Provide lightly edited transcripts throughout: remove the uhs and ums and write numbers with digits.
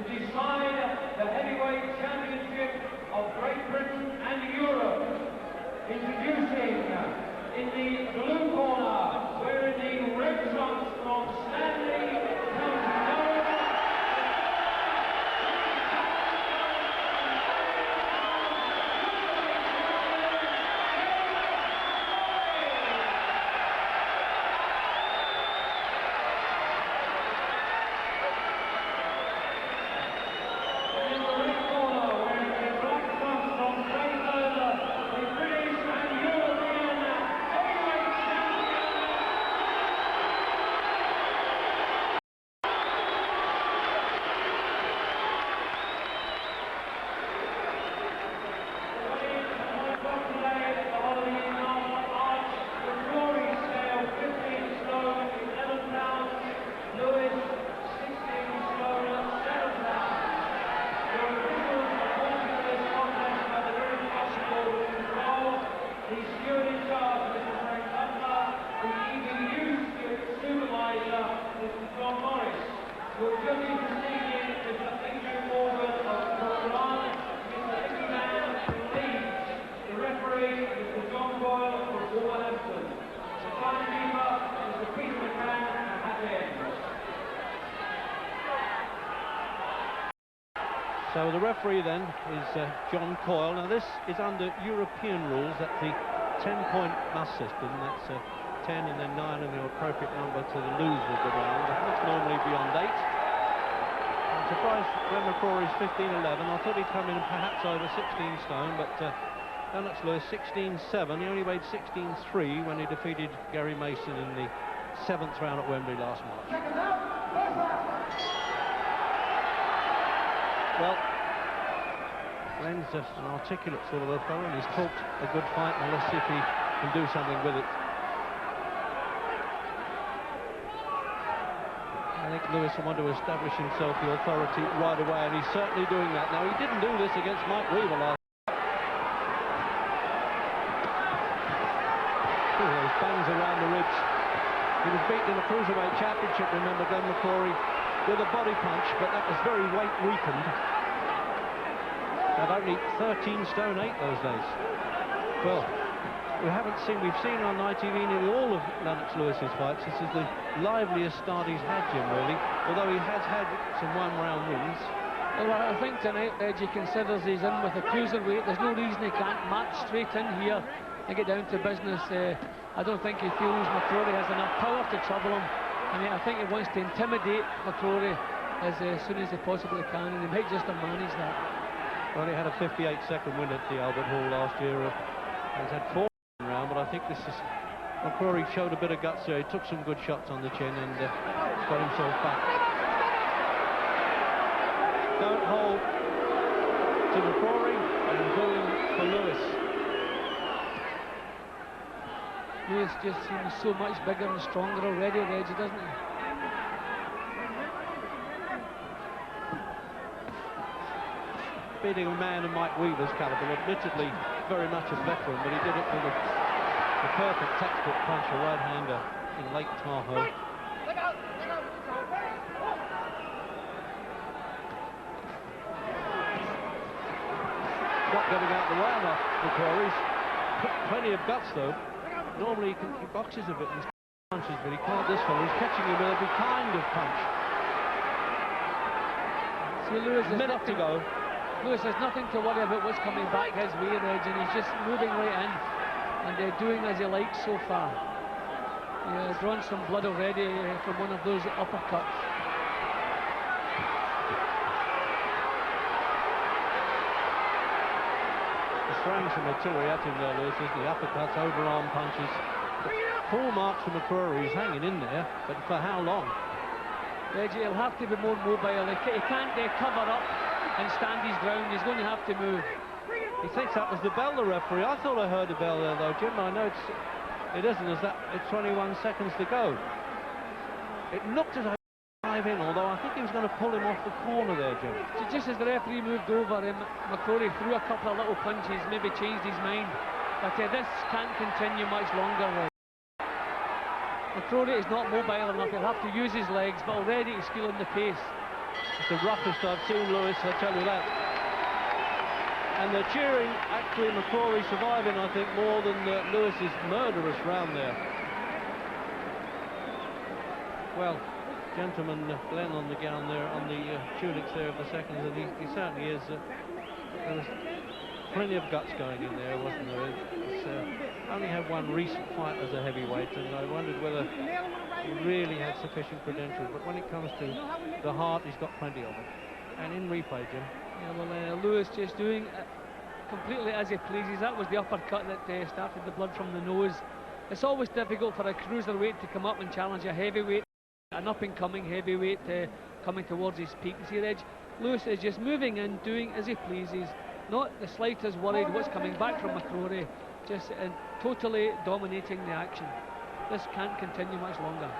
to decide the heavyweight championship of Great Britain and Europe. Introducing in the blue corner, wearing the red trunks from Stanley, So the referee then is John Coyle. Now this is under European rules. That's the 10-point must system. That's 10 and then 9 and the appropriate number to the lose of the round. That's normally beyond 8. I'm surprised Glen McCrory's 15-11. I thought he'd come in perhaps over 16 stone, but Lennox Lewis 16-7. He only weighed 16-3 when he defeated Gary Mason in the 7th round at Wembley last March. Well, Glen's just an articulate sort of a fellow, and he's talked a good fight. Now let's see if he can do something with it. I think Lewis will want to establish himself the authority right away, and he's certainly doing that. Now, he didn't do this against Mike Weaver last. Oh, those bangs around the ribs. He was beaten in the Cruiserweight Championship, remember, Glen McCrory, with a body punch, but that was very weight weakened. At only 13 stone 8 those days. Well, we've seen on ITV nearly all of Lennox Lewis's fights. This is the liveliest start he's had, Jim, really, although he has had some one-round wins. Well, I think tonight, Reggie considers he's in with a cruiserweight. There's no reason he can't match straight in here and get down to business. I don't think he feels McCrory has enough power to trouble him. I mean, I think he wants to intimidate McCrory as soon as he possibly can, and he might just have managed that. Well, he had a 58-second win at the Albert Hall last year. He's had 4 round, but I think this is... McCrory showed a bit of guts there. He took some good shots on the chin and got himself back. Don't hold to McCrory and booing for Lewis. Lewis just seems so much bigger and stronger already, Reggie, doesn't he? Beating a man of Mike Weaver's caliber, admittedly very much a veteran, but he did it with the perfect textbook punch, a right-hander in Lake Tahoe. Not getting out the way enough, McCrory's. Plenty of guts, though. Normally he boxes a bit and punches, but he can't this fellow. He's catching him with every kind of punch. See, Lewis, a minute to go. Lewis has nothing to worry about what's coming back his way, Reg, and he's just moving right in and doing as he likes so far. He has drawn some blood already from one of those uppercuts. He's throwing some artillery at him there, Lewis, isn't he? Uppercuts, overarm punches. Full marks for McCrory. He's hanging in there, but for how long? Reggie, he'll have to be more mobile. He can't cover up and stand his ground. He's going to have to move. He thinks that was the bell, the referee. I thought I heard a bell there, though, Jim. I know it isn't. It's 21 seconds to go. It looked as though he was in, although I think he was going to pull him off the corner there, Jim. Just as the referee moved over, McCrory threw a couple of little punches, maybe changed his mind. But this can't continue much longer. McCrory is not mobile enough. He'll have to use his legs, but already he's feeling the pace. It's the roughest I've seen Lewis, I tell you that. And they're cheering, actually, McCrory surviving, I think, more than Lewis's murderous round there. Well, gentleman Glen on the gown there, on the tunics there of the seconds, and he certainly is. There was plenty of guts going in there, wasn't there? It's, only had one recent fight as a heavyweight, and I wondered whether he really had sufficient credentials. But when it comes to the heart, he's got plenty of it. And in replay, Jim. Yeah, well, Lewis just doing completely as he pleases. That was the uppercut that started the blood from the nose. It's always difficult for a cruiserweight to come up and challenge a heavyweight, an up-and-coming heavyweight coming towards his peak. You see, Reg, Lewis is just moving in, doing as he pleases, not the slightest worried what's coming back from McCrory, just totally dominating the action. This can't continue much longer.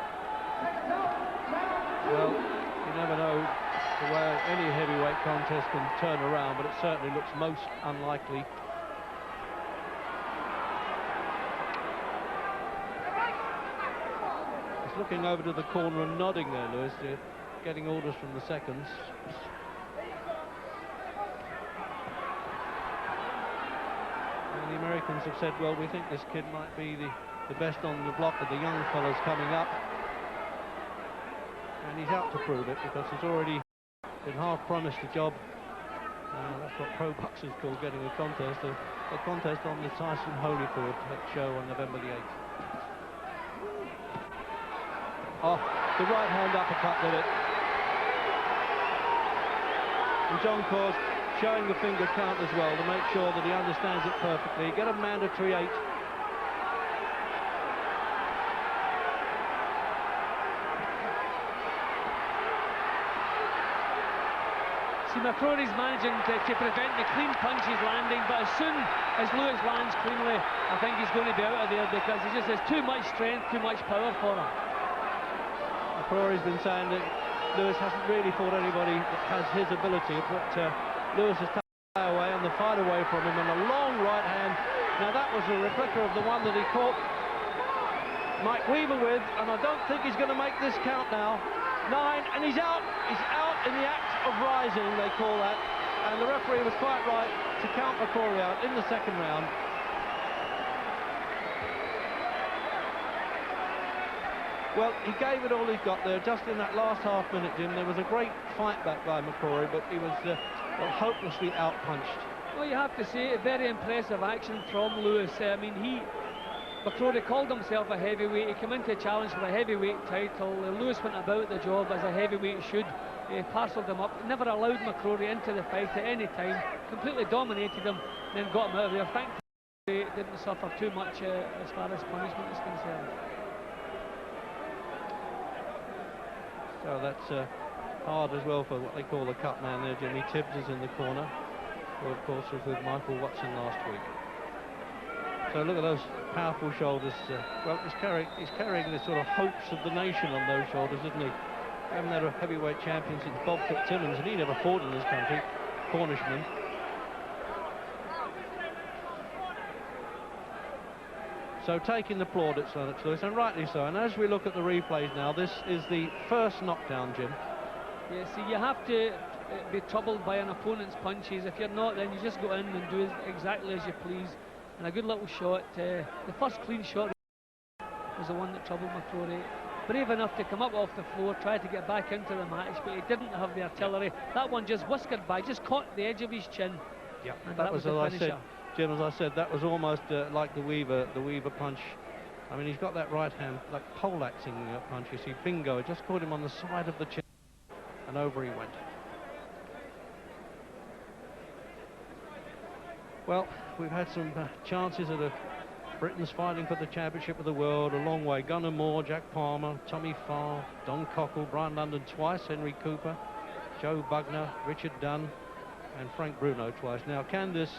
Well, you never know the way any heavyweight contest can turn around, but it certainly looks most unlikely. He's looking over to the corner and nodding there, Lewis, getting orders from the seconds. And the Americans have said, well, we think this kid might be the best on the block of the young fellas coming up. And he's out to prove it, because he's already been half promised a job. That's what pro boxers call getting a contest. A contest on the Tyson Holyfield show on November the 8th. Oh, the right hand uppercut did it. And John Coyle's showing the finger count as well to make sure that he understands it perfectly. Get a mandatory 8. See, McCrory's managing to prevent the clean punches landing, but as soon as Lewis lands cleanly, I think he's going to be out of there, because he just has too much strength, too much power for him. McCrory's been saying that Lewis hasn't really fought anybody that has his ability, but Lewis has taken away and the fight away from him, and a long right hand. Now that was a replica of the one that he caught Mike Weaver with, and I don't think he's going to make this count now. 9, and he's out in the act of rising, they call that, and the referee was quite right to count McCrory out in the second round. Well, he gave it all he's got there just in that last half minute, Jim. There was a great fight back by McCrory, but he was hopelessly outpunched. Well, you have to say, very impressive action from Lewis. I mean, McCrory called himself a heavyweight. He came into a challenge for a heavyweight title. Lewis went about the job as a heavyweight should. He parcelled him up, never allowed McCrory into the fight at any time, completely dominated him, then got him out of there. Thankfully, he didn't suffer too much as far as punishment is concerned. So that's hard as well for what they call the cut man there. Jimmy Tibbs is in the corner, who of course was with Michael Watson last week. So look at those powerful shoulders. Well, he's carrying the sort of hopes of the nation on those shoulders, isn't he? We haven't had a heavyweight champion since Bob Fitzsimmons, and he never fought in this country. Cornishman. So taking the plaudits, Lennox Lewis, and rightly so. And as we look at the replays now, this is the first knockdown, Jim. Yeah, see, you have to be troubled by an opponent's punches. If you're not, then you just go in and do exactly as you please. And a good little shot. The first clean shot was the one that troubled McCrory. Brave enough to come up off the floor, try to get back into the match, but he didn't have the artillery. That one just whiskered by, just caught the edge of his chin. Yeah, and that was, the as finisher. I said, Jim, as I said, that was almost like the Weaver punch. I mean, he's got that right hand, like poleaxing punch. You see, bingo, it just caught him on the side of the chin, and over he went. Well, we've had some chances at Britain's fighting for the championship of the world a long way. Gunnar Moore, Jack Palmer, Tommy Farr, Don Cockle, Brian London twice, Henry Cooper, Joe Bugner, Richard Dunn, and Frank Bruno twice. Now, can this